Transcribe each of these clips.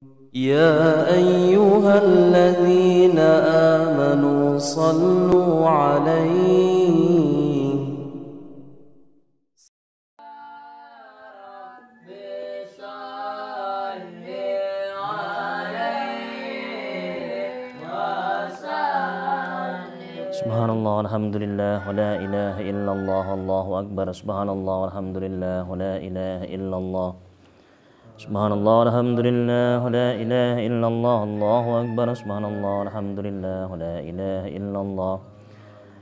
يا أيها الذين آمنوا صلوا عليه Subhanallah walhamdulillah wa la ilaha illallah Allahu akbar. Subhanallah walhamdulillah wa la ilaha illallah. Subhanallah walhamdulillah wa la ilaha illallah Allahu akbar. Subhanallah walhamdulillah wa la ilaha illallah.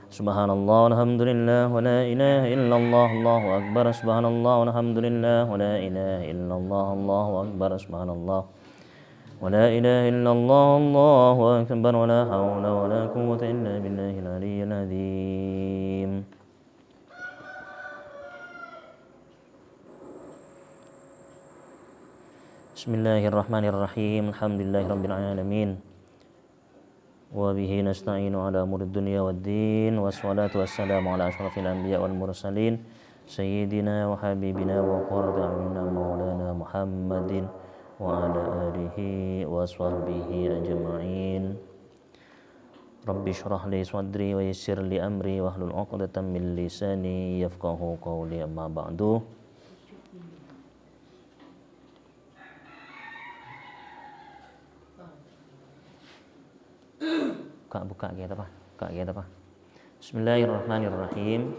Subhanallah walhamdulillah wa la ilaha illallah Allahu akbar. Subhanallah walhamdulillah wa la ilaha illallah Allahu akbar. Subhanallah ولا إله إلا الله الله أكبر ولا حول ولا قوة إلا بالله العلي العظيم. بسم الله الرحمن الرحيم. الحمد لله رب العالمين وبه نستعين على أمور الدنيا والدين والصلاة والسلام على أشرف الأنبياء والمرسلين سيدنا وحبيبنا وقرة أعيننا مولانا محمد وعلى آله وصحبه أجمعين. رب اشرح لي صدري ويسر لي أمري واحلل عقدة من لساني يفقهوا قولي. أما بعد. Buka gitu apa? Bismillahirrahmanirrahim.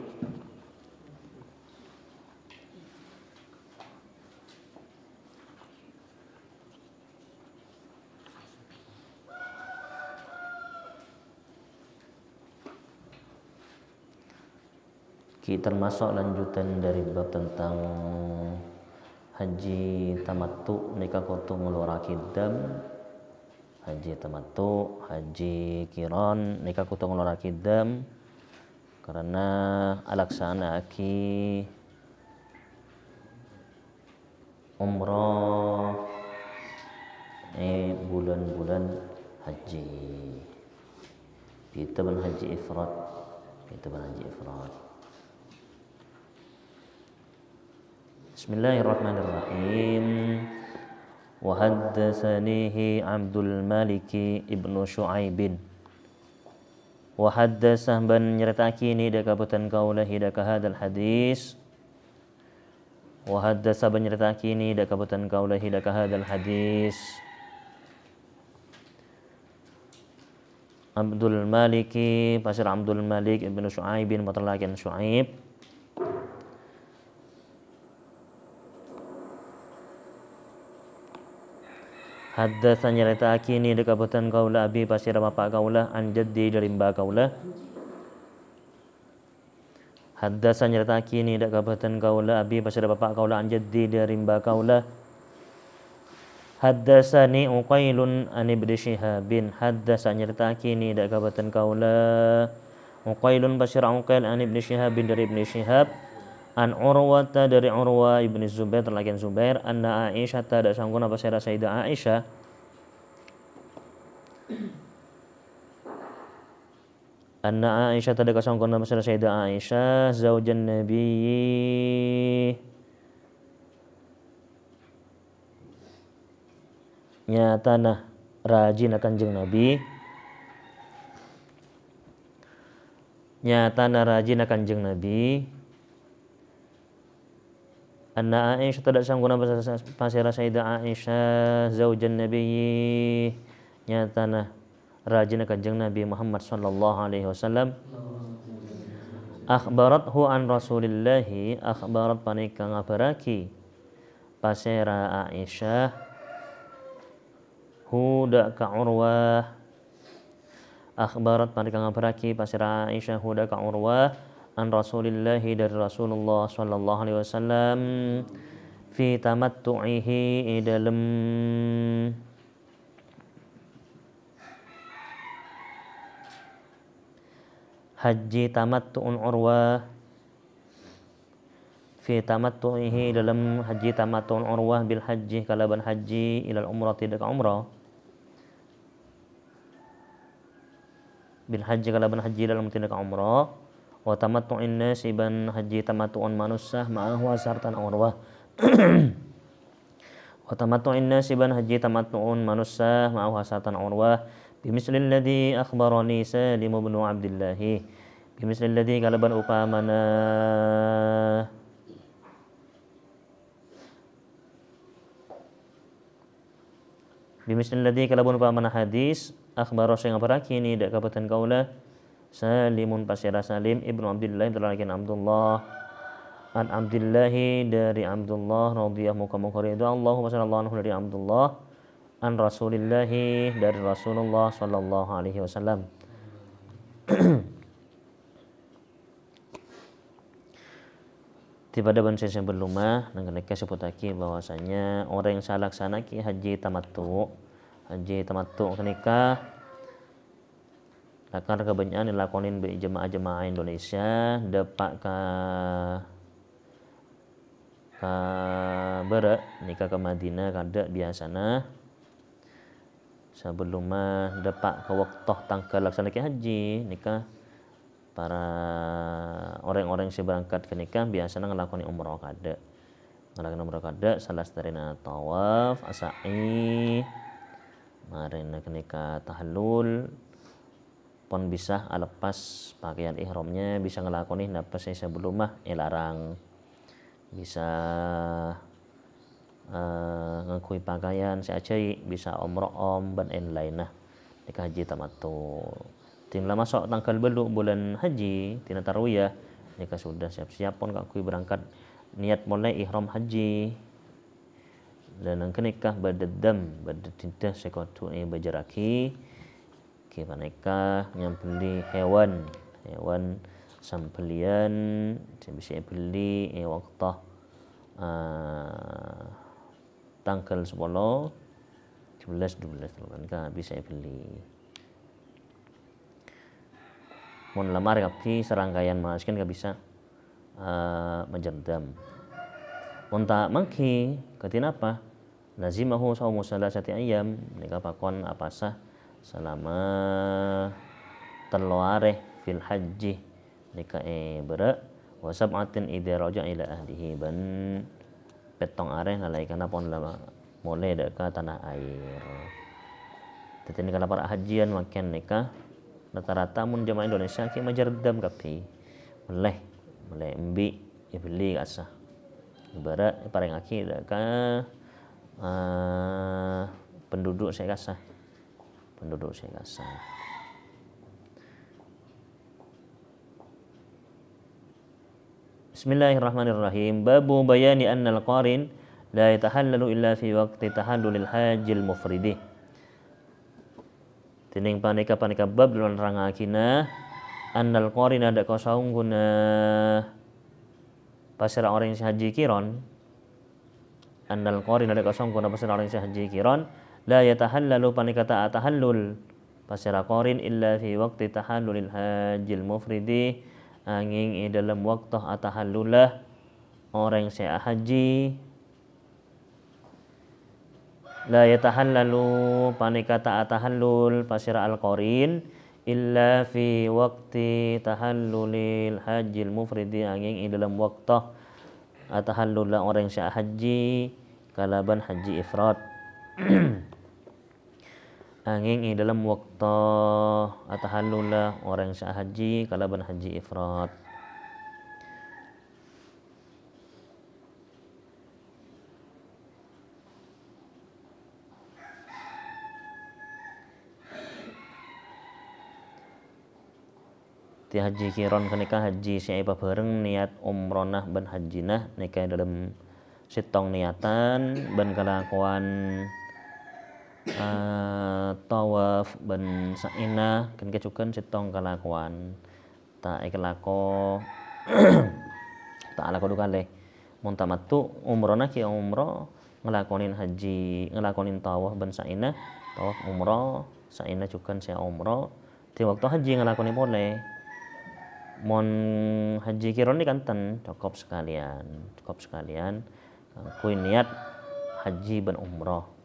Kita termasuk lanjutan dari bab tentang haji tamattu, nikah kotu ngeluarake dam. Haji tamattu, haji qiran, nikah kotu ngeluarake dam karena alaksana aki umrah bulan-bulan haji. Kita haji ifrat. Bismillahirrahmanirrahim. Wa haddatsanihi Abdul Malik ibnu Syu'aib. Wa haddatsah ban nyeritaki ni da kabutan kaulah hidaka hadal hadis. Wa haddasa ban nyeritaki ni da kabutan kaulah hidaka hadal hadis. Abdul Malik pasir Abdul Malik ibnu Syu'aib matlakan Syu'aib. Haddatsa nyeritaki ni dekabutan kaula abi pasir bapak kaula an jaddi dari mbak kaula. Haddatsa nyeritaki ni dekabutan kaula abi pasir bapak kaula an jaddi dari mbak kaula. Haddatsani Uqailun an ibni Syihabin. Haddatsa nyeritaki ni dekabutan kaula Uqailun pasir Uqail an ibni Syihabin dari ibni Syihab. An Urwata dari Urwa ibni Zubair terlakian Zubair anna Aisyah tada sangguna pasira Sayyidah Aisyah anna Aisyah tada sangguna pasira Sayyidah Aisyah zaujan Nabi nyatana rajin Kanjeng Nabi anna Aisyah tidak sangguna pasira Sayyidah Aisyah zaujan Nabi nyatana rajin Kanjeng Nabi Muhammad sallallahu alaihi wasallam akhbarathu an Rasulillahi akhbarat panika ngabaraki pasira Aisyah huda ka Urwah akhbarat panika ngabaraki pasira Aisyah huda ka Urwah an Rasulillahi dari Rasulullah sallallahu alaihi wasallam fi tamattu'ihi dalam haji tamattu'un Urwah fi tamattu'ihi dalam haji tamattu'un Urwah bil haji kalaban haji ilal umrah tidak umrah bil haji kalaban haji dalam tidak umrah wa tamattu'in nasiban haji tamattu'un manussah ma'ahu sartan Urwah Wa tamattu'in nasiban haji tamattu'un manussah ma'ahu hasatan urwah bimisli alladhi akhbarani Salim bin Abdullah bimisli alladhi kalaban upamana bimisli alladhi kalaban upamana hadis akhbaro sing aparakini dak kabatan kaula Salimun pasira Salim ibnu Abdullah dalakin Abdullah an Abdillahi dari Abdullah radhiyallahu muka ridha Allahu sallallahu anhu dari Abdullah an Rasulillahi dari Rasulullah sallallahu alaihi wasallam. Tiba ban saya belumah dengan mereka sebutaki bahwasanya orang yang salah laksana ki haji tamattu kenika akan kebanyakan dilakonin be jemaah-jemaah Indonesia dapat ka bara nikah ke Madinah kada biasana sebelum dapat ke waktu tanggal laksanakan haji nikah para orang-orang yang berangkat ke nikah biasanya ngelakoni umrah kada salah setarina tawaf asai marina kenika tahallul pon bisa lepas pakaian ihramnya bisa ngelakoni napa saya sebelum larang bisa ngakui pakaian seacai bisa umrah ban lainah nikah haji tamattu tinggal masuk tanggal belu bulan haji tina tarwiyah nikah sudah siap-siap pun ngakui berangkat niat mulai ihram haji dan kenikah badadam badatindah sekotu bajaraki kita nikah nyambeli hewan sampelian bisa beli waktu tanggal 10 11 12 kan bisa beli mun lamar kapi serangkaian maskin bisa menjendam mun tak mangki ketina apa lazimahu saumu salasati ayyam nikah pakon apasah selama teluare fil haji nikah berak wa sab'atin idza raja ila ahlihi ban petong areh nalaikan pon lama mulai dak ka tanah air. Tadi nikah para hajian makin nikah rata-rata mun jamaah Indonesia ki majardam kapi mulai embi ibli asa ibarat pareng aki dak ka penduduk saya kasah Bismillahirrahmanirrahim. Babu bayani annal qarin la yatahallalu illa fi waqti tahallulil hajjil mufridih. Tining panika bab lan rangakina annal qarin ada kasaung guna pasira orang yang haji kiron. Annal qarin ada kasaung guna pasira orang yang haji kiron la yatahallalu panika ta tahallul pasira qarin illa fi waqti tahallulil hajjil mufridih angin dalam waktu atahallulah orang yang saya haji la yatahallalu panikata atahallul pasira al-qarin illa fi waqti tahallulil hajjil mufridi angin dalam waktu atahallullah orang yang saya haji kalaban haji ifrad angin dalam waktu atahallullah orang yang haji kalaban haji ifrad. Ti haji kiron kenika haji siapa bareng niat umronah ban hajinah nikah dalam sitong niatan ban kelakuan tawaf ban sa'ina kan kecukan sitong kelakuan tak ikelako tak alako dukale mun tamattu umrona ki umroh ngelakonin haji ngelakonin tawaf ban sa'ina tawaf umroh sa'ina cukan saya umroh di waktu haji ngelakonin boleh mon haji kiron ni kanten cukup sekalian kui niat haji ban umroh.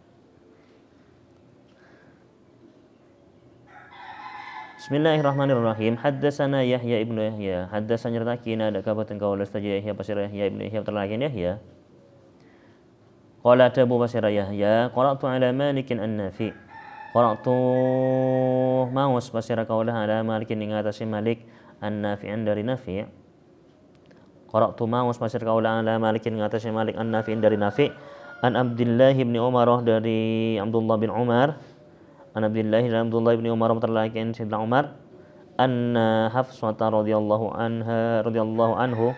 Bismillahirrahmanirrahim. Haddatsana Yahya ibnu Yahya. Haddatsana nyertakina ada kabupaten kaula saja Yahya pasir Yahya ibnu Yahya terlakin Yahya. Qala Abu Basir Yahya qara'tu ala Malikin an-Nafi. Qara'tu maus basira kaulah ala Malikin ing atase Malik an-Nafi'an dari Nafi'. Qara'tu maus basir kaulah ala Malikin ing atase Malik an-Nafi'in dari Nafi'. An Abdullah bin Umar dari Abdullah bin Umar. An Abdullah bin Abdullah bin Umar terlakian Sayyidina Umar. Anna Hafsah radhiyallahu anhu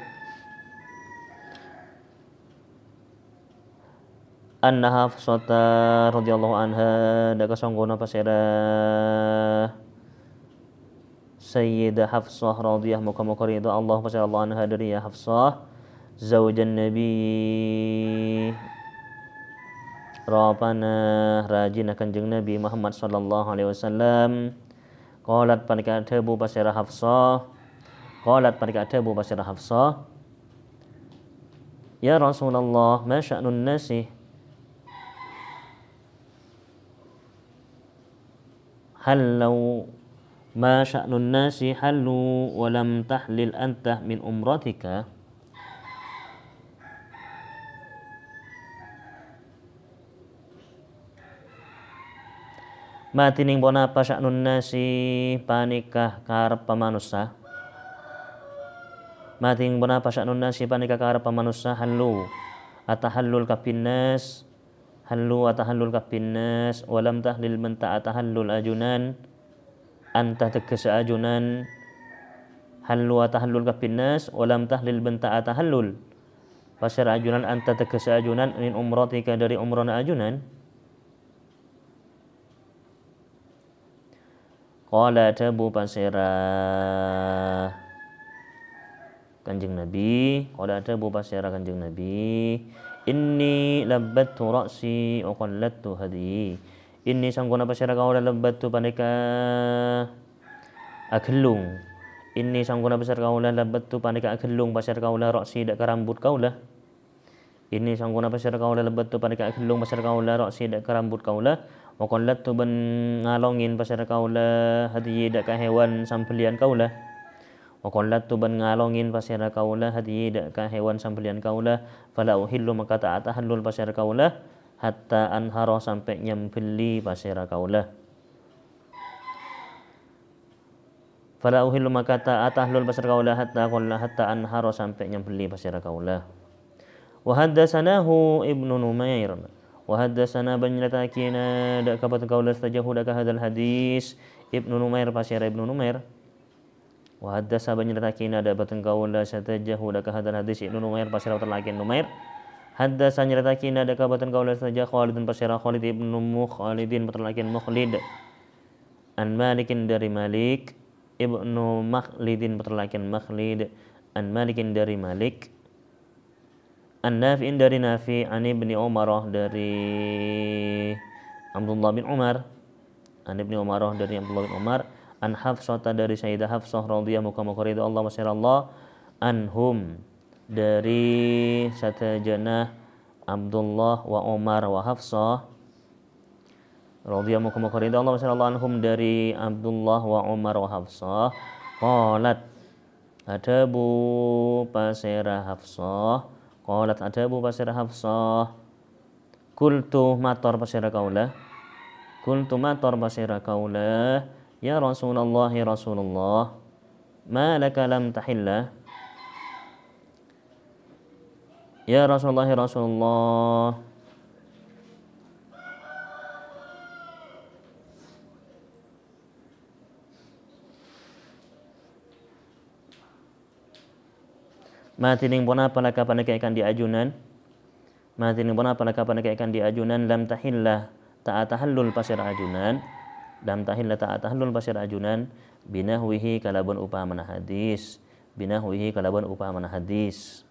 Anna Hafsah radhiyallahu anha daka songgona pasera Sayyidah Hafsah radhiyallahu muka-muka ridha Allah pasera Allah anha dari ya Hafsah zaujan Nabi rapana rajin kanjeng Nabi Muhammad sallallahu alaihi wasallam. Qalat panika Abu Basirah Hafsah. Qalat panika Abu Basirah Hafsah. Ya Rasulullah, ma sya'nun nasi? Hallau ma sya'nun nasi hallu wa lam tahlil anta min umratika. Matining bona apa sya'nun nasi panikah karep pamanusa. Matining bona apa sya'nun nasi panikah karep pamanusa hallu atahallul kapinnas hallu atahallul kapinnas walam tahlil menta atahallul ajunan anta tegese ajunan hallu atahallul kapinnas walam tahlil menta atahallul pasir ajunan anta tegese ajunan min umratika dari umrana ajunan. Qala Abu Basirah kanjeng Nabi. Qala Abu Basirah kanjeng Nabi. Inni labbattu ra'si wa qallattu hadi. Inni sanggona Basirah kaula labbattu panika akhellung. Inni sanggona Basirah kaula labbattu panika akhellung Basirah kaula ra'si dak rambut kaula. Inni sanggona Basirah kaula labbattu panika akhellung Basirah kaula ra'si dak rambut kaula. Wa qallattu ban ngalongin pasir kaula hadiyi dak ka hewan sambelian kaula. Wa qallattu ban ngalongin pasir kaula hadiyi dak ka hewan sambelian kaula. Fala uhillu maka ta tahallul pasir kaula hatta anhara sampai nyembeli pasir kaula. Fala uhillu maka ta tahallul pasir kaula hatta anhara sampai nyembeli pasir kaula. Wa haddatsanahu Ibnu Numair. وحدثنا بن لتاكينا دك بتقول استجه دك هذا الحديث ابن نمير بشير ابن نمير وحدث بن لتاكينا دك بتقول استجه دك هذا الحديث ابن نمير بشير تلاكين نمير حدث لتاكينا دك بتقول استجه خالد بشير خالد ابن مخالد بتلاكين مخلد عن مالك dari Malik ibnu Makhlidin bterlakin Makhlid an Malikin dari Malik an Nafi'in dari Nafi' an Ibni Umar dari Abdullah bin Umar an Ibni Umar dari Abdullah bin Umar an Hafsah dari Sayyidah Hafsah radhiyallahu muka-muka Allah masyaallah anhum dari satajana Abdullah wa Umar wa Hafsah radhiyallahu muka-muka Allah masyaallah anhum dari Abdullah wa Umar wa Hafsah qalat ada Bu Pasira Hafsah qalat ada Bu Pasira Hafsah kultu mator pasira kaula ya Rasulullah ya Rasulullah ma laka lam tahilla ya Rasulullah ya Rasulullah matining puna palaka panakaikan di ajunan matining puna palaka panakaikan di ajunan lam tahillah ta'atahallul pasir ajunan lam tahillah ta'atahallul pasir ajunan binahwihi kalabun upamana hadis binahwihi kalabun upamana hadis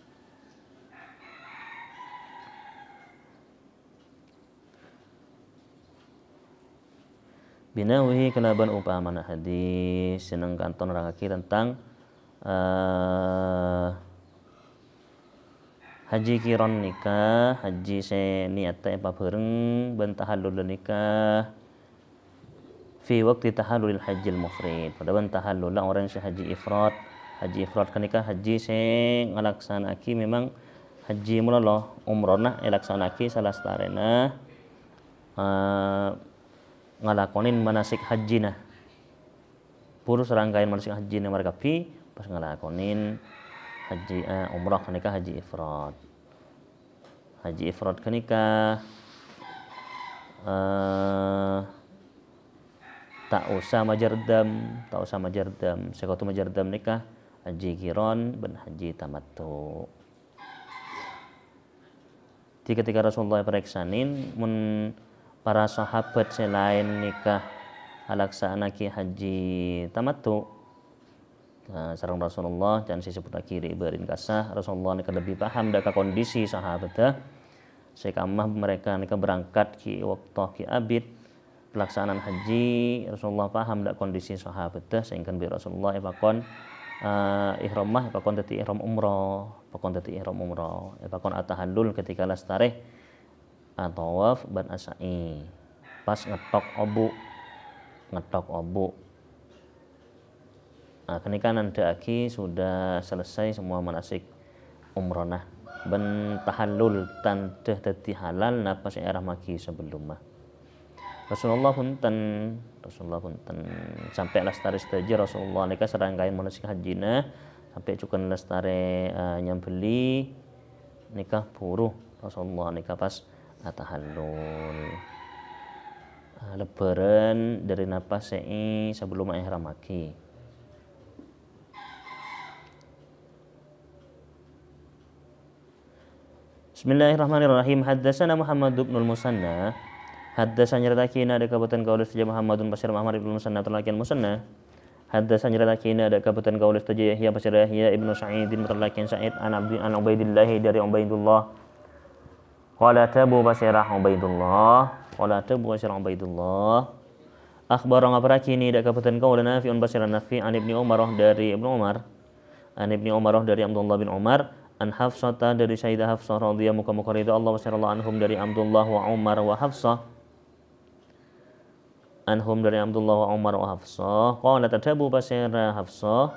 binahwihi kalabun upamana hadis seneng kanton rangaki tentang haji kiron nikah haji se niat apa bareng ban tahallul nikah fi waktu tahallulil hajjil mufrid pada ban tahallul orang si haji ifrad kan nikah haji se ngalaksanaki memang haji mulala umrohna elaksanaki salastarena ngalakonin manasik hajina puru serangkaian manasik hajina margapi pas ngalakonin haji umroh kenika haji ifrad kenika tak usah majardam sekotu majardam nikah haji kiron ben haji tamattu. Ketika Rasulullah periksanin mun para sahabat selain nikah alaksanaki haji tamattu sareng Rasulullah dan disebut kiri berin kasah Rasulullah nikah lebih paham dak kondisi sahabat sekamah mereka nikah berangkat ki waktu ki abid pelaksanaan haji Rasulullah paham dak kondisi sahabat sehingga bi Rasulullah ipakon ihramah ipakon tati ihram umrah ipakon atahallul ketika lastareh tawaf ban asai pas ngetok obu kenika nandaki sudah selesai semua manasik umroh ban tahallul tandeh dadi halal napa era magi sebelum Rasulullah punten sampai lestari sedaji Rasulullah nika serangkaian manasik hajina sampai cukan lestari nyambeli nikah buruh Rasulullah nikah pas tahallul lebaran dari napas sebelum ihram maki. Bismillahirrahmanirrahim. Haddatsana Muhammad bin Musanna Haddasa nyeritakina ada kabutan kaulis saja Muhammadun Basir Muhammad ibnu Musanna terlakian Musanna. Haddasa nyeritakina ada kabutan kaulis saja Yahya Basir Yahya ibnu Sa'idin terlakian Sa'id an Ubaidillah dari Ubaidullah. Qala tabu Basirah Ubaidullah. Akhbarang aparakini ada kabutan kaulis Nafi'un Basir Nafi an Ibni Umar dari Ibnu Umar. An Ibni Umar dari Abdullah bin Umar. An Hafsata dari Sayyidah Hafsah radhiyallahu muka ridha Allah wassallallahu anhum dari Abdullah wa Umar wa Hafsah. Anhum dari Abdullah wa Umar wa Hafsah qala tadabu basira Hafsah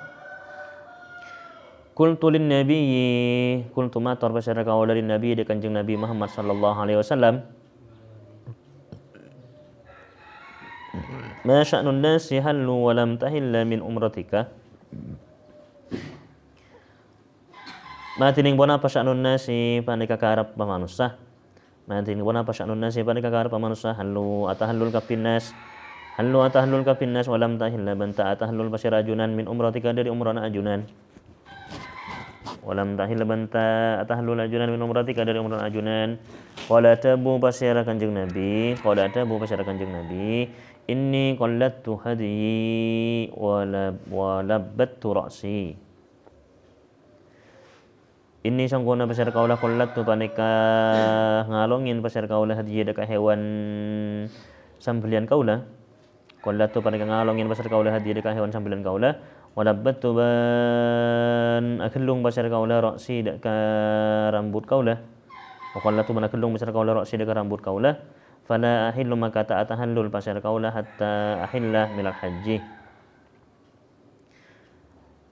qultu lin nabiyyi qultu matar basira qaula lin nabi di kanjeng Nabi Muhammad sallallahu alaihi wasallam ma sya'nun nasi hallu wa lam tahilla min umratika ma tining bona apa sya'nun nasi panika karep pamanusa ma tining bona apa sya'nun nasi panika karep pamanusa hallu atahallul kapinnas Hallu atahlul kapinnas walam tahilla banta atahlul basirajunan min umratika dari umrana ajunan. Walam tahilla banta atahlul ajunan min umratika dari umrana ajunan. Qala tabu basira kanjeng Nabi. Inni qallattu hadi wa labbattu ra'si. Inni sangkuna basir kaulah qallattu panika ngalongin basir kaulah hadi deka hewan sambelian kaulah. Qallatu panika ngalongin basar kaula hadiah dekat hewan sambilan kaula walabbattu ban akellung basar kaula ra'si dekat rambut kaula wa qallatu ban akellung basar kaula ra'si dekat rambut kaula fala ahillu maka ta'atahallul basar kaula hatta ahillah minal haji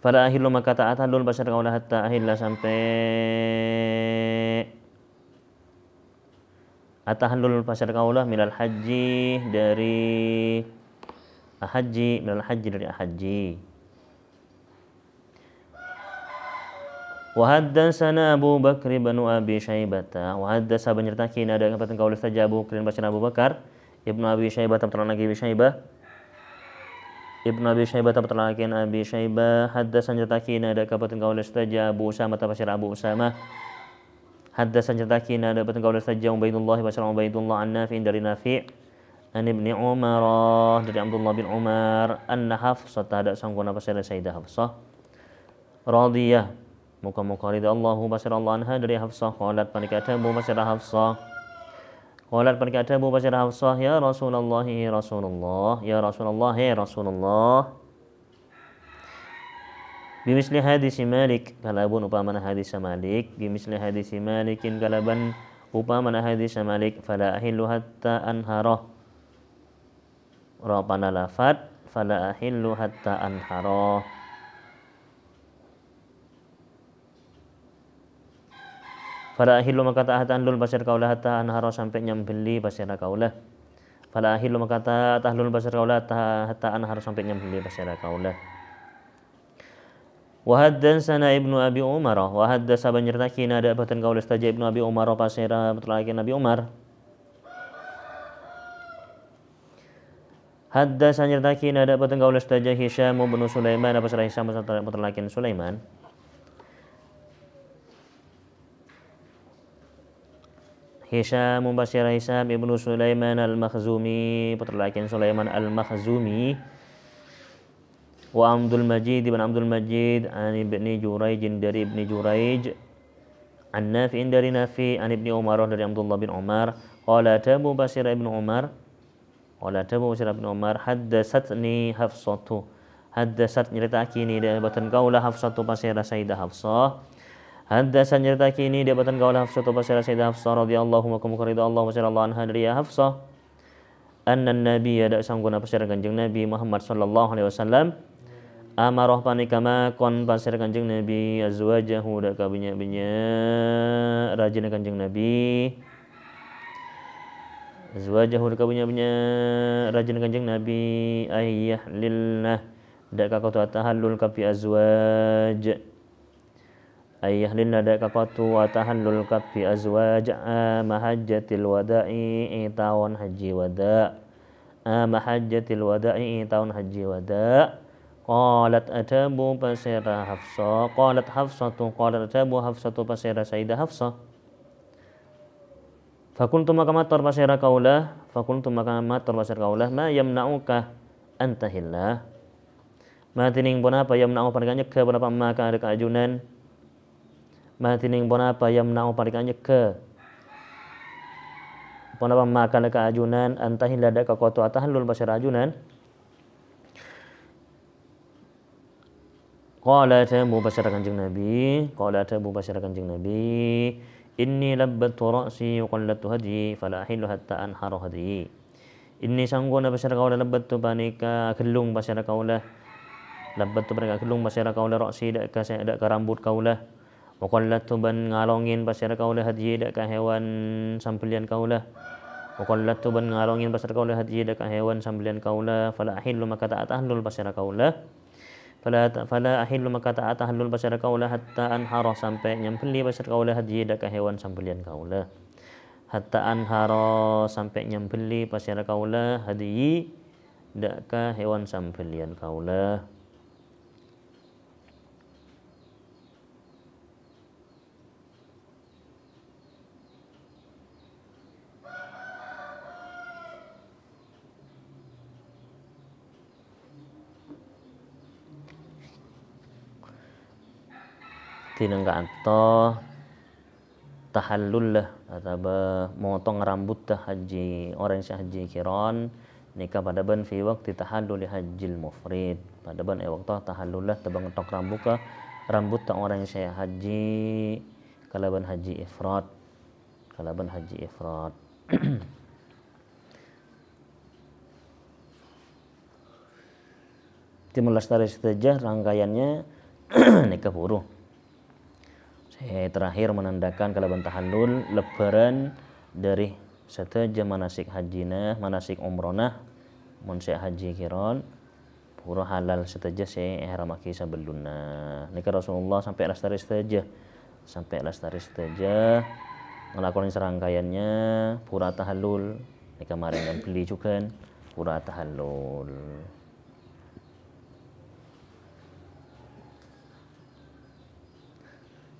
fala ahillu maka ta'atahallul basar kaula hatta ahillah sampai atahallul basar kaula minal haji dari haji minal haji dari haji. Wa haddatsana Abu Bakr bin Abi Syaibah wa haddasa banyrtakin ada kapatan kaul saja Abu Bakr bin Abu Bakar Ibnu Abi Syaibah terlaki Abi Syaibah Ibnu Abi Syaibah terlaki Abi Syaibah haddasa nyertakin ada kapatan kaul saja Abu Usama tafsir Abu Usama haddasa nyertakin ada kapatan kaul saja Ubaidullah an Nafi' dari Nafi' An Ibni Umar dari Abdullah bin Umar anna Hafsah ada sangkuna pasir Sayyidah Hafsah radhiyah muka-muka ridha Allahu basir Allah anha dari Hafsah qalat panikata bu basir Hafsah ya Rasulullah ya Rasulullah bimisli hadis Malik kalabun upamana hadis Malik bimisli hadis Malikin kalaban upamana hadis Malik fala ahillu hatta anharah Rapana lafad fala ahillu hatta anhara Fala ahillu maka tahlul pasir kaulah hatta anhara sampai nyembeli pasir kaulah. Fala ahillu maka tahlul pasir kaulah hatta anhara sampai nyembeli pasir kaulah. Wa haddatsana Ibnu Abi Umar wa haddasa banyrtakina ada batan kaulah staja Ibnu Abi Umar pasira betul Nabi Umar. Haddasa nyertakina ada batan kaulah staja Hisham bin Sulaiman pasira Hisham betul Sulaiman. Hisham basira Hisham ibnu Sulaiman al-Makhzumi putra laki Sulaiman al-Makhzumi wa Abdul Majid ibn Abdul Majid an ibni Juraij dari ibni Juraij an Nafi'in dari Nafi' an ibni Umar dari Abdullah bin Umar qala tabu basira ibnu Umar haddatsatni Hafsatu haddatsat nyeritakini dari batan kaulah Hafsatu basira Sayyidah Hafsah. Haddasan nyertaki ini dapatan kaulah Hafsah pasira Sayyidah Hafsah radhiyallahu anha dari Hafsah anna nabi ada sangguna pasira Kanjeng Nabi Muhammad sallallahu alaihi wasallam amarah panikama kon pasira Kanjeng Nabi azwajahu dak kabinya rajin Kanjeng Nabi azwajahu dak kabinya rajin Kanjeng Nabi ayyah lillah dak ka tahallul kafi azwaj ayah lillah dak kakatu wa tahallul kafi azwaj mahajjatil wada'i tahun haji wada mahajjatil wada'i tahun haji wada qalat atabu pasira Hafsah qalat Hafsatu qalat atabu Hafsatu pasira Sayyidah Hafsah fakuntu maka matar pasira kaulah ma yamna'uka antahillah ma tining pun apa yamna'u paniganya ke berapa maka ada keajunan Matining pun apa yang menau parikannya ke pun apa makan ke ajunan antahin lada ke koto atahallul pasir ajunan qala tabu pasir Kanjeng Nabi inni labbattu ra'si wa qallatu hadi fala ahillu hatta anharu hadi inni sangguna pasir kaulah labbattu panika gelung pasir kaulah labbattu panika gelung pasir kaulah ra'si dak ka rambut kaulah Waqallatu ban ngalongin pasir kaulah haji dak ka hewan sampelian kaulah waqallatu ban ngalongin pasir kaulah haji dak ka hewan sampelian kaulah fala ahillu maka ta'atahlul pasir kaulah fala ahillu maka ta'atahlul pasir kaulah hatta anhara sampai nyembeli pasir kaulah haji dak ka hewan sampelian kaulah hatta anhara sampai nyembeli pasir kaulah haji dak ka hewan sampelian kaulah. Tinang ka anto tahallul lah atau motong rambut dah haji orang yang haji kiron nikah pada ban fi waktu tahallul hajil mufrid pada ban waktu tahallul lah tabang tok rambut tak orang yang haji kalaban haji ifrat Timur lestari setajah rangkaiannya nikah buruh. Terakhir menandakan kalaban tahallul lebaran dari setajah manasik hajinah manasik umronah mun haji kiron pura halal setajah ihram aki sabeluna nikah Rasulullah sampai lestari setajah ngelakuin serangkaiannya pura tahallul nikah kemarin dan beli juga pura tahallul.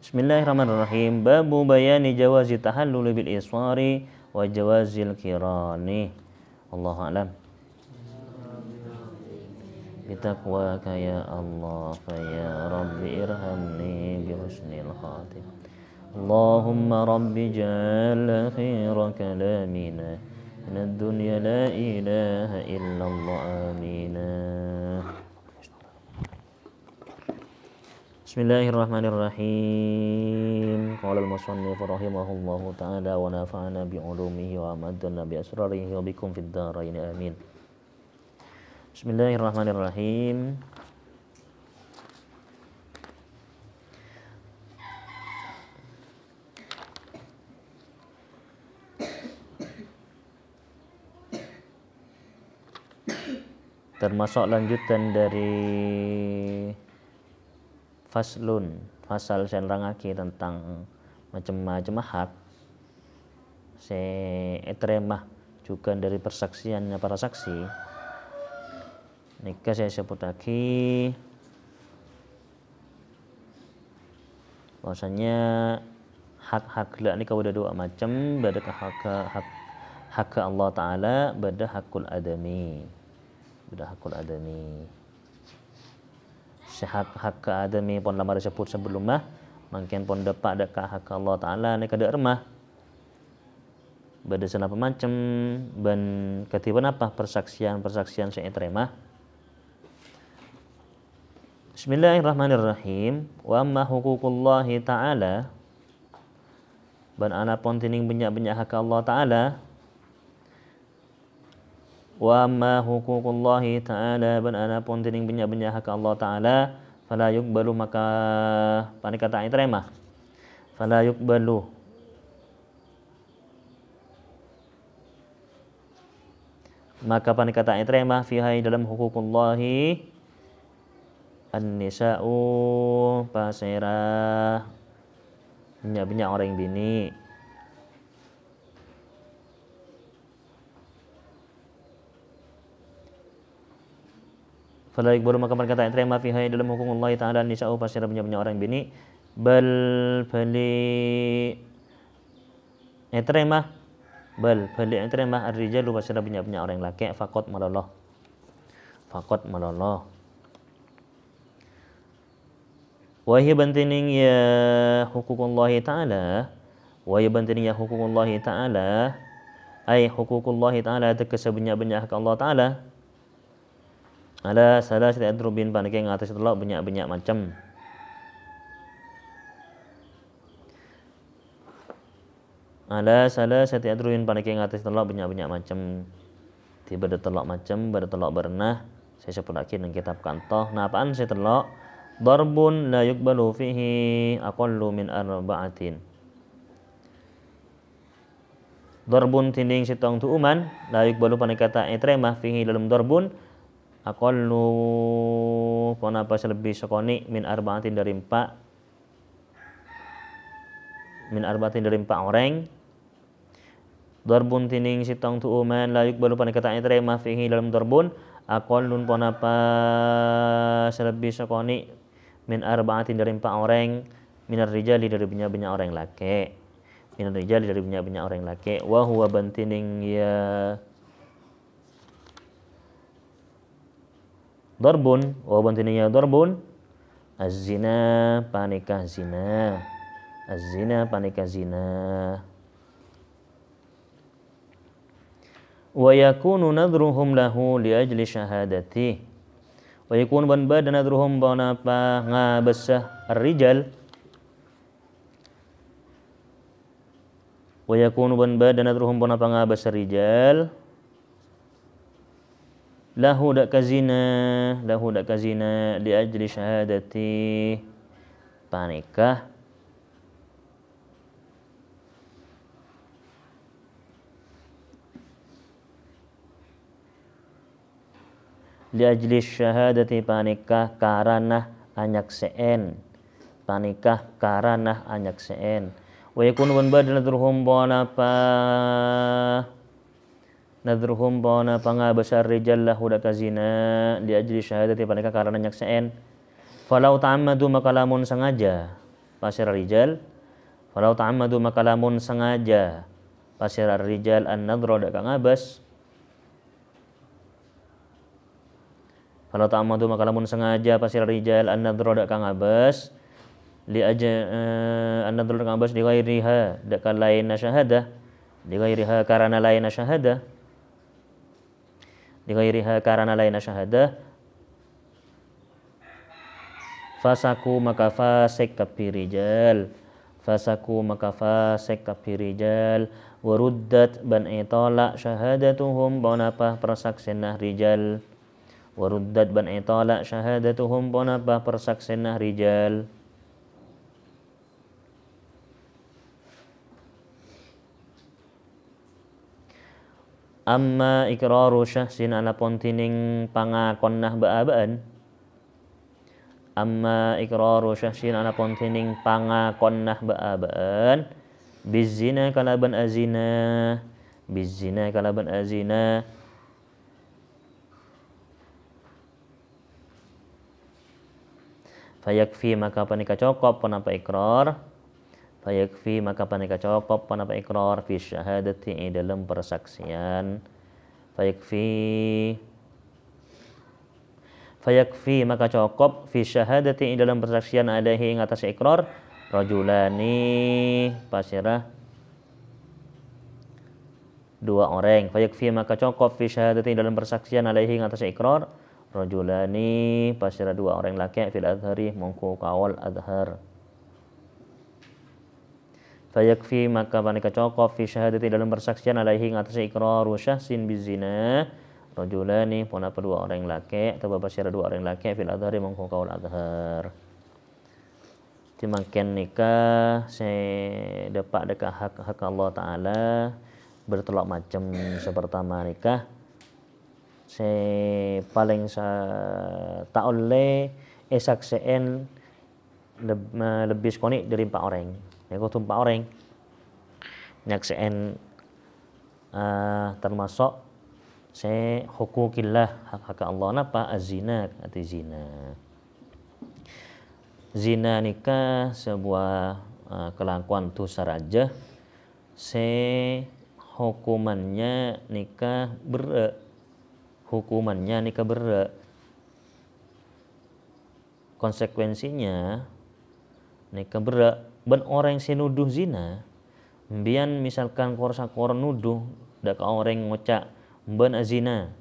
Bismillahirrahmanirrahim. Babu bayani jawazi tahallul bil iswari wa jawazil kirani. Allahu a'lam. Bitaqwaka ya Allah fa ya Rabbi irhamni bi husnil khatim. Allahumma Rabbi ja'al akhira kalamina min ad-dunya la ilaha illallah amina. Bismillahirrahmanirrahim. Qala al-musannif rahimahullahu ta'ala wa nafa'ana bi 'ulumihi wa amadana bi asrarihi wa bikum fid dharain amin. Bismillahirrahmanirrahim. termasuk lanjutan dari fasal saya nerangake tentang macam-macam hak etremah juga dari persaksiannya para saksi. Nika saya sebut lagi bahwasanya hak-hak ni kau ada dua macam, ada hak Allah Taala, ada hakul adami. Hak adami pun lama disebut sebelum mungkin pun dapat dekat hak Allah Taala ni kada ermah. Bada senapa macam ban ketiban apa persaksian saya terima. Bismillahirrahmanirrahim. Wa amma huququllahi ta'ala, ban ana pon tining banyak hak Allah Ta'ala. Wa amma huququllahi ta'ala, ban ana pon tining banyak hak Allah Ta'ala, fala yuqbalu, maka panikata terima. Fala yuqbalu, maka panikata terima fiha dalam huququllahi an-nisa'u pasera banyak orang bini. Fala yuqbalu, maka perkataan terima fiha dalam hukum Allah Ta'ala an-nisa'u pasera banyak orang bini. Bal bali terima ar-rijalu pasera banyak orang laki. Fakot maloloh. Wahia bantining ya hukukullahi ta'ala, ay hukukullahi ta'ala tekesa banyak hak Allah Ta'ala, ala salah setiap adrubin panike ngatas telok banyak macam. Ala salah setiap adrubin panike ngatas telok banyak macam. Tiba ada telok macam, pada telok berenah. Saya sebut lagi dalam kitab kantoh. Nah, apaan saya telok? Darbun la yuqbalu fihi aqallu min arba'atin. Darbun tinding sitong tuuman, la yuqbalu panikata etremah fihi dalam darbun aqallu ponapa selebih sekoni min arba'atin dari empat orang. Darbun tinding sitong tuuman, la yuqbalu panikata etremah fihi dalam darbun aqallun ponapa selebih sekoni min arba'atin dari 4 orang, minar rijali dari banyak orang laki. Wa huwa bantining ya darbun, az-zina panikah zina. Wa yakunu nadruhum lahu li ajli syahadati. Wa yakunu ban bada nadruhum banapa ngabasah ar-rijal. Wa yakunu ban bada nadruhum banapa ngabasah rijal. Lahu dak kazina li ajli syahadati panikah li ajli syahadati panikah karana anyakseen. Wa yakunu ban badal nadruhum bona pangabasar rijal lahu dakazina li ajli syahadati panikah karana anyakseen. Falau ta'ammadu makalamun sengaja pasir rijal. Falau ta'ammadu makalamun sengaja pasir rijal an-nadra dak ngabas. Kalau ta'amadu makalamun sengaja pasir rijal an-nadra dak kang abas li aja an-nadra dak abas di ghairiha dak lain syahadah, di ghairiha karana lain syahadah, fasaku maka fasik kapi rijal waruddat ban itala syahadatuhum bonapa persaksenah rijal. Waruddat ban itala syahadatuhum ponapa persaksenah rijal. Amma iqraru syahsin anapun tining pangakonnah baabaan. Amma iqraru syahsin anapun tining pangakonnah baabaan bizina kalaban azina. Bizina kalaban azina. Fayakfi maka panika cokop panapa ikrar. Fayakfi maka panika cokop panapa ikrar fi syahadati dalam persaksian. Fayakfi maka cokop fi syahadati dalam persaksian alaihi ing atas ikrar rajulani pasirah dua orang. Fayakfi maka cokop fi syahadati dalam persaksian alaihi ing atas ikrar rajulani pasirah dua orang laki fil adhari mongko kawal adhar. Fayakfi maka panika cokop fi syahadati dalam persaksian alaihi atas iqraru syahsin bizina rajulani punapa dua orang laki atau pasirah dua orang laki fil adhari mongko kawal adhar. Timaken nikah saya dapat dekat hak Allah Ta'ala bertolak macam sepertama nikah saya paling tak oleh saksien lebih sekoni dari 4 orang. Ya kutu 4 orang nyaksien termasuk saya hukukillah hak Allah napa azina ati zina. Zina nikah sebuah kelakuan dosa raja. Se hukumannya nikah berat. Hukumannya nikah berat. Konsekuensinya nikah berat. Ben orang yang nuduh zina, mbian misalkan korsa-kor nuduh dak orang ngocak ben azina.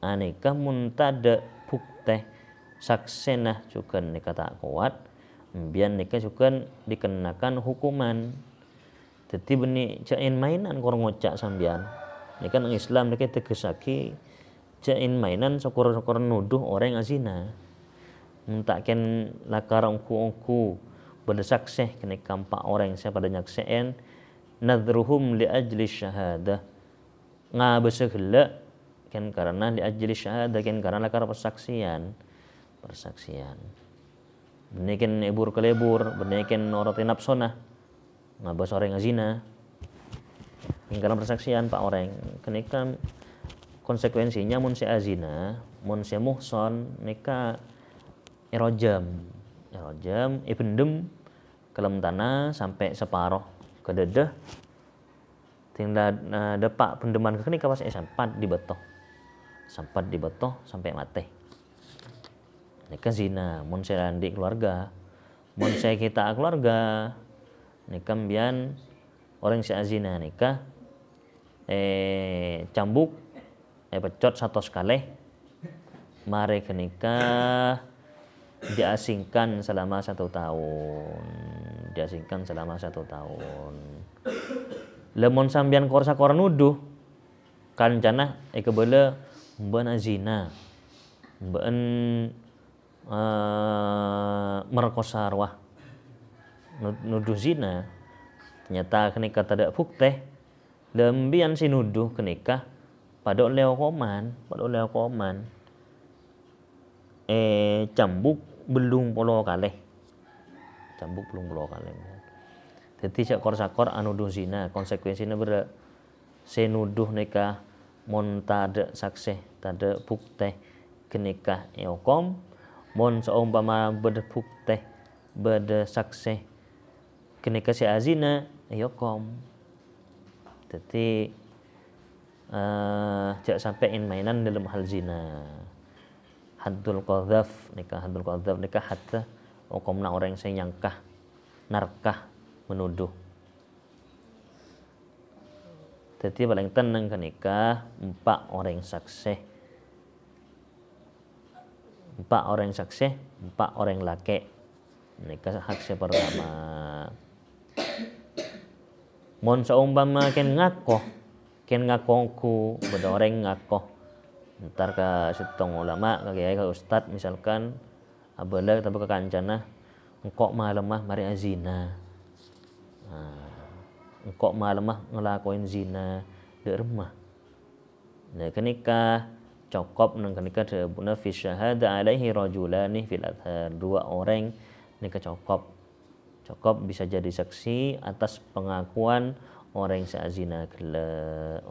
Nikah mun tada bukti saksenah cukan nikah tak kuat, mbian nikah cukan dikenakan hukuman. Jadi benih cain mainan kor ngocak sambian. Nikah nang Islam nikah tegesaki cain mainan syukur-syukur nuduh orang azina. Muntaken lakar ongku bersaksih kena kampak orang saya pada nyakseen nadruhum li ajli syahadah ngabesegela kan karena li ajli syahadah kan karena lakar persaksian benikin ibur kelebur benikin orati nafsona ngabes orang azina karena persaksian pak orang kenikah konsekuensinya mun si azina mun si muhson nikah irojam ibendem kelem tanah sampai separuh kededah tinggal depak pendeman ke kenika pas sempat dibetoh sampai mati. Nikah zina mun saya di keluarga mun saya kita keluarga nikah mbian orang si azina nikah cambuk pecot 100 kali mare kenikah diasingkan selama 1 tahun. Lemon sambian korsa-kor nuduh kancana kebele mban azina mban merkosa arwah nuduh zina ternyata kenikah tidak bukti lembian si nuduh kenikah pada oleh koman cambuk belum puluh kali. Jadi cak kor-sakor anuduh zina konsekuensinya berat. Saya nuduh nikah mon tada saksih tada bukti kenikah yokom mon seumpama beda bukti beda saksih kenikah si azina yokom. Jadi cak sampai mainan dalam hal zina. Haddul qadhaf nikah hatta hukumna orang yang nyangkah narkah menuduh. Jadi paling tenang kan nikah 4 orang saksi 4 orang laki nikah hak pertama. Mon seumpama ken ngakoku beda orang ngakoh ntar ke setong ulama ke kiai ke ustad misalkan abala tapi ke kancana engkok malemah mari azina engkok malemah ngelakuin zina di rumah Nah kenika cokop nang kenika terbuna fi syahada alaihi rajulani fil adhar, 2 orang nika cokop bisa jadi saksi atas pengakuan orang yang seazina gela.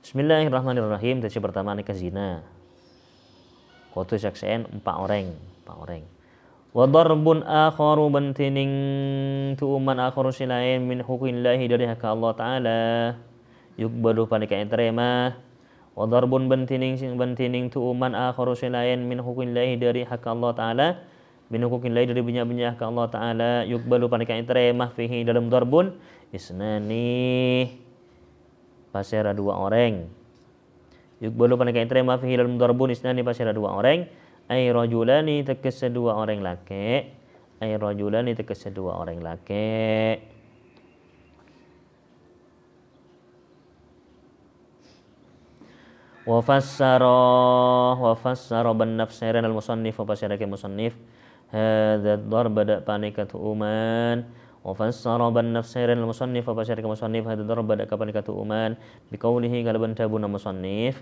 Bismillahirrahmanirrahim. Tadi pertama nikah zina. Kotu saksian 4 orang. Wa darbun akharu bantining tu'man akharu silain min hukumillahi dari hak Allah Ta'ala yukbalu panika terima. Wa darbun bantining tu'man akharu silain min hukumillahi dari hak Allah Ta'ala min hukumillahi dari banyak hak Allah Ta'ala yukbalu panika terima fihi dalam darbun isnani pasera 2 orang. Yukbalu panika terima fihi dalam darbun isnani pasera 2 orang. Ay rajulani tekes 2 orang laki. Wa fassara ban nafsiran al musannif wa fasyaraka musannif hadha ad-darb da panikatu uman wa fassara ban nafsiran al musannif wa fasyaraka musannif hadha ad-darb da panikatu uman biqaulihi kalaban tabuna musannif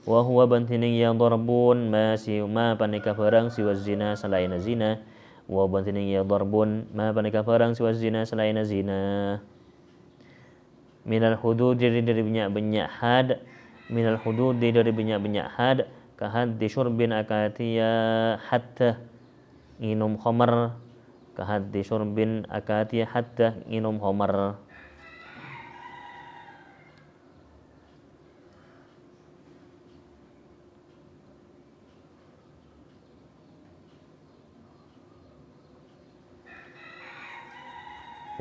wa huwa bantining ya darbun ma panika barang siwa zina selain zina wa bantining ya darbun ma panika barang siwa zina selain zina minal hudud dari banyak had ka haddi syurbin akatiya hatta nginum khamar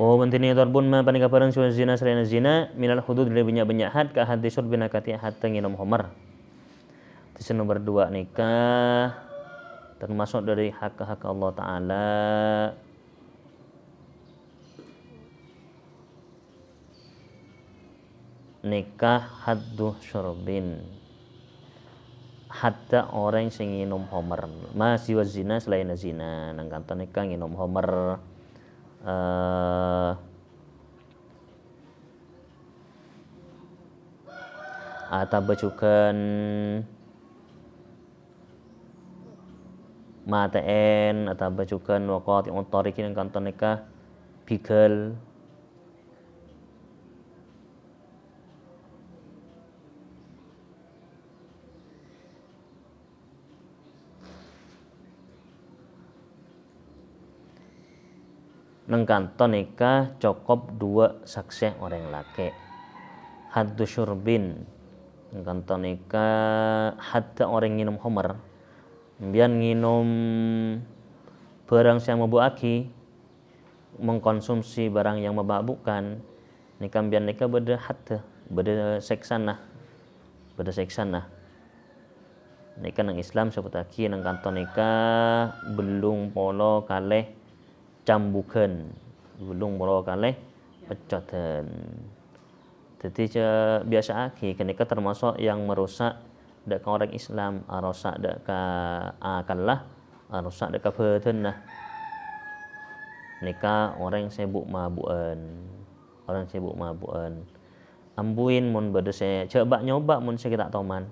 Oh bantini darbun ma panika barang suwa zina selain zina minal hudud dari banyak had ka haddi syurbin akatiya hatta nginum khamar. Terus nomor 2 nikah termasuk dari hak-hak Allah Ta'ala. Nikah haddu syurbin hatta orang sing nginum homer masih zina selain zina nang kanton nikah nginum homer atau bacukan maten atau bacukan waqati untarikin nang kanton nikah bigal nang kanton nikah cukup 2 saksi orang laki. Haddu syurbin nang kanton nikah hatta orang nginum homer mbian nginum barang yang mabuaki mengkonsumsi barang yang mababukkan nikah mbian nikah beda hatta beda seksanah nikah nang Islam seputaki nang kanton nikah belum polo kalih cambukan belum moro kalih pecotan. Jadi biasa aki kenika termasuk yang merusak dak orang Islam arosak dak ka akallah arosak dak ka badanlah. Nikah orang sibuk mabuan ambuin mun bade saya coba nyoba mun saya tak toman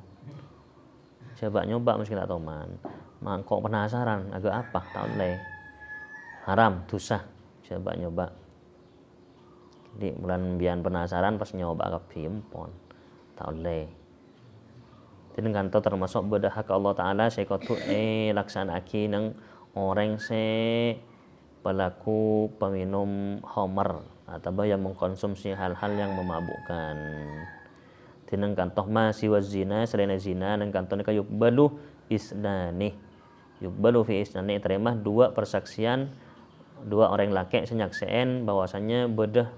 mangkok penasaran agak apa tak oleh haram dosa coba nyoba di bulan bian penasaran pas nyoba kabeh empon tak oleh jadi kanto termasuk beda hak Allah Ta'ala saya kudu laksanaki nang orang pelaku peminum homer atau yang mengkonsumsi hal-hal yang memabukkan tinang kantoh masih wazina selain zina nang kantoh nikah yukbalu fi isnani terima 2 persaksian 2 orang laki senyakseen bahwasannya bedah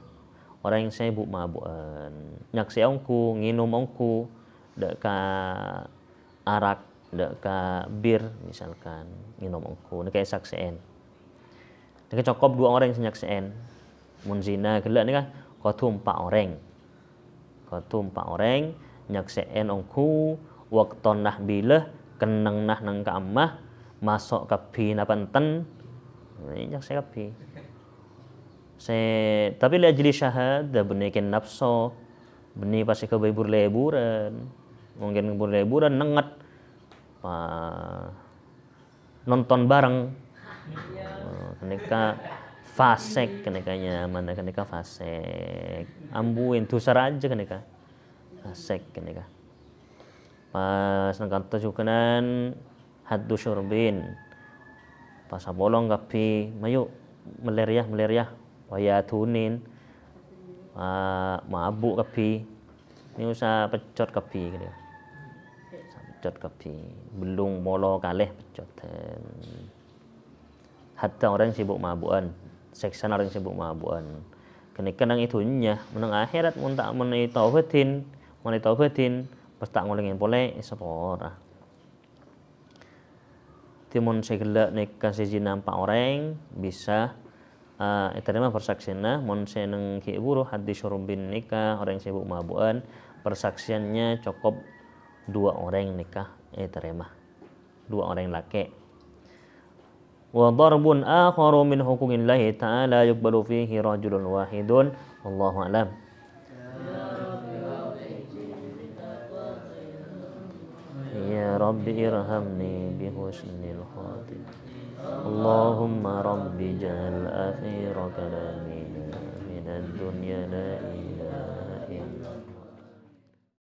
orang yang sibuk mabuan nyaksi ongku nginum ongku dak ka arak dak ka bir misalkan nginum ongku nek sakseen nek cukup 2 orang senyakseen mun zina gelak nikah kudu 4 orang nyakseen ongku wakton nah bilah keneng nah nang ka amah masuk ka bina penten ini nyaksi kabeh Tapi li ajli syahadah benikin nafsu, beni pasti ke libur-liburan. Mungkin libur-liburan nenget nonton bareng. Kenika fasek kenikanya mana kenika fasek. Ambuin dosa raja kenika. Fasek kenika. Pas nangkanto jukenan haddu syurbin. Pas bolong kapi mayu meleriah waya tunin mabuk kapi ini usah pecot kapi gitu. Pecot kapi belum molo kaleh pecotan. Hatta orang sibuk mabuan, seksan orang sibuk mabuan. Kenika nang itunya menang akhirat mun tak menai taubatin pas tak ngulangin pole sepora. Timun segala nikah siji nampak orang bisa terima persaksiannya mun seneng ki buruh hadis syurbin nikah orang sibuk mabuan persaksiannya cukup 2 orang nikah terima 2 orang laki. Wa darbun akharu min hukumillahi ta'ala yuqbalu fihi rajulun wahidun wallahu a'lam. Ya Rabbi irhamni bihusnil khatimah. Allahumma Rabbi ja'al akhira kalamina minad dunya la ilaha